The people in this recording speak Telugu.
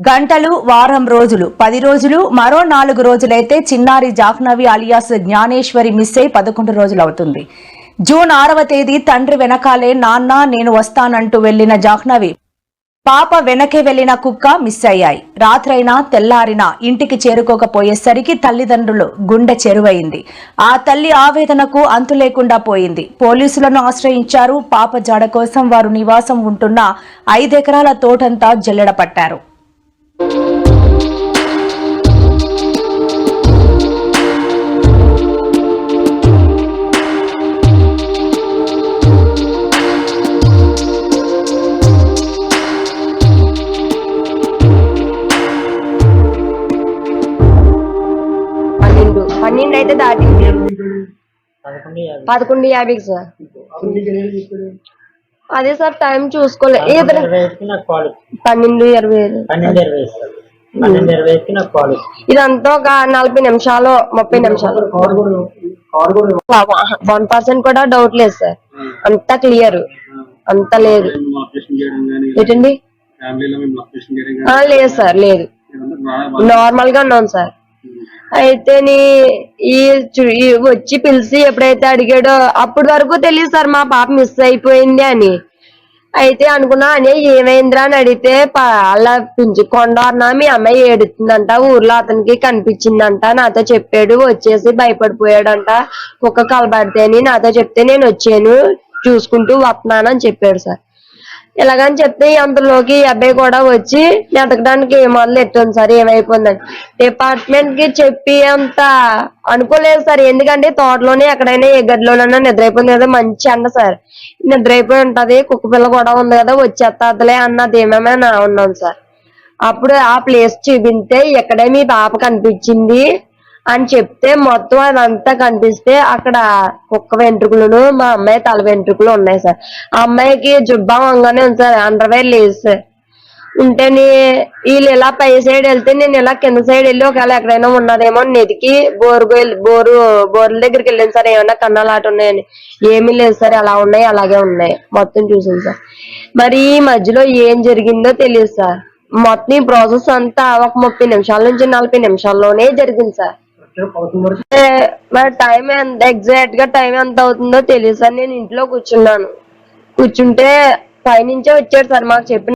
గంటలు, వారం రోజులు, 10 రోజులు, మరో 4 రోజులైతే చిన్నారి జాహ్నవి అలియాస్ జ్ఞానేశ్వరి మిస్ అయి 11 రోజులవుతుంది. జూన్ 6వ తేదీ తండ్రి వెనకాలే నాన్న నేను వస్తానంటూ వెళ్లిన జాహ్నవి పాప వెనకే వెళ్లిన కుక్క మిస్ అయ్యాయి. రాత్రైనా తెల్లారినా ఇంటికి చేరుకోకపోయేసరికి తల్లిదండ్రులు గుండె చెరువైంది. ఆ తల్లి ఆవేదనకు అంతు లేకుండా పోయింది. పోలీసులను ఆశ్రయించారు. పాప జాడ కోసం వారు నివాసం ఉంటున్న 5 ఎకరాల తోటంతా జల్లెడ పట్టారు. పన్నెండు అయితే దాటింది. 11:50 సార్. అదే సార్ టైం చూసుకోలేదు. 12:20 ఇదంతా ఒక 40 నిమిషాలు 30 నిమిషాలు. 1% కూడా డౌట్ లేదు సార్. అంతా క్లియర్, అంత లేదు. ఏంటండి? లేదు సార్, లేదు, నార్మల్ గా ఉన్నాం సార్. అయితే వచ్చి పిలిచి ఎప్పుడైతే అడిగాడో అప్పటి వరకు తెలియదు సార్ మా పాప మిస్ అయిపోయింది అని. అయితే అనుకున్నా అని ఏమైందిరా అని అడిగితే అలా కొండన్నా మీ అమ్మాయి ఏడుతుందంట, ఊర్లో అతనికి కనిపించిందంట, నాతో చెప్పాడు, వచ్చేసి భయపడిపోయాడంట కుక్క కలబడితే అని నాతో చెప్తే నేను వచ్చాను చూసుకుంటూ వస్తున్నాను అని చెప్పాడు సార్. ఇలాగని చెప్తే అందులోకి అబ్బాయి కూడా వచ్చి ఎతకడానికి మొదలు ఎట్టుంది సార్ ఏమైపోయిందని. డిపార్ట్మెంట్ కి చెప్పి అంత అనుకోలేదు సార్. ఎందుకంటే తోటలోనే ఎక్కడైనా ఏ గదిలోనైనా నిద్రైపోయింది కదా, మంచి అండ సార్, నిద్రైపోయి ఉంటది, కుక్క పిల్ల కూడా ఉంది కదా, వచ్చేస్తాదిలే అన్నది ఏమేమైనా ఉన్నాం సార్. అప్పుడు ఆ ప్లేస్ చూపిస్తే ఎక్కడే మీ పాప కనిపించింది అని చెప్తే మొత్తం అదంతా కనిపిస్తే అక్కడ కుక్క వెంట్రుకలను మా అమ్మాయి తల వెంట్రుకలు ఉన్నాయి సార్. ఆ అమ్మాయికి జుబ్బా వంగానే ఉంది సార్, అండర్వేర్ లేదు సార్. ఉంటేనే వీళ్ళు ఇలా పై సైడ్ వెళ్తే నేను ఇలా కింద సైడ్ వెళ్ళి ఒకవేళ ఎక్కడైనా ఉన్నదేమో నెతికి బోర్ల దగ్గరికి వెళ్ళాను సార్. ఏమన్నా కన్నాలు ఆట ఉన్నాయని ఏమీ లేదు సార్, ఎలా ఉన్నాయి అలాగే ఉన్నాయి. మొత్తం చూసాను సార్. మరి ఈ మధ్యలో ఏం జరిగిందో తెలియదు సార్. మొత్తం ఈ ప్రాసెస్ అంతా ఒక 30 నిమిషాల నుంచి 40 నిమిషాల్లోనే జరిగింది సార్. మరి టైం ఎంత ఎగ్జాక్ట్ గా టైం ఎంత అవుతుందో తెలియదు సార్. నేను ఇంట్లో కూర్చుంటే పైనుంచే వచ్చాడు సార్ మాకు చెప్పిన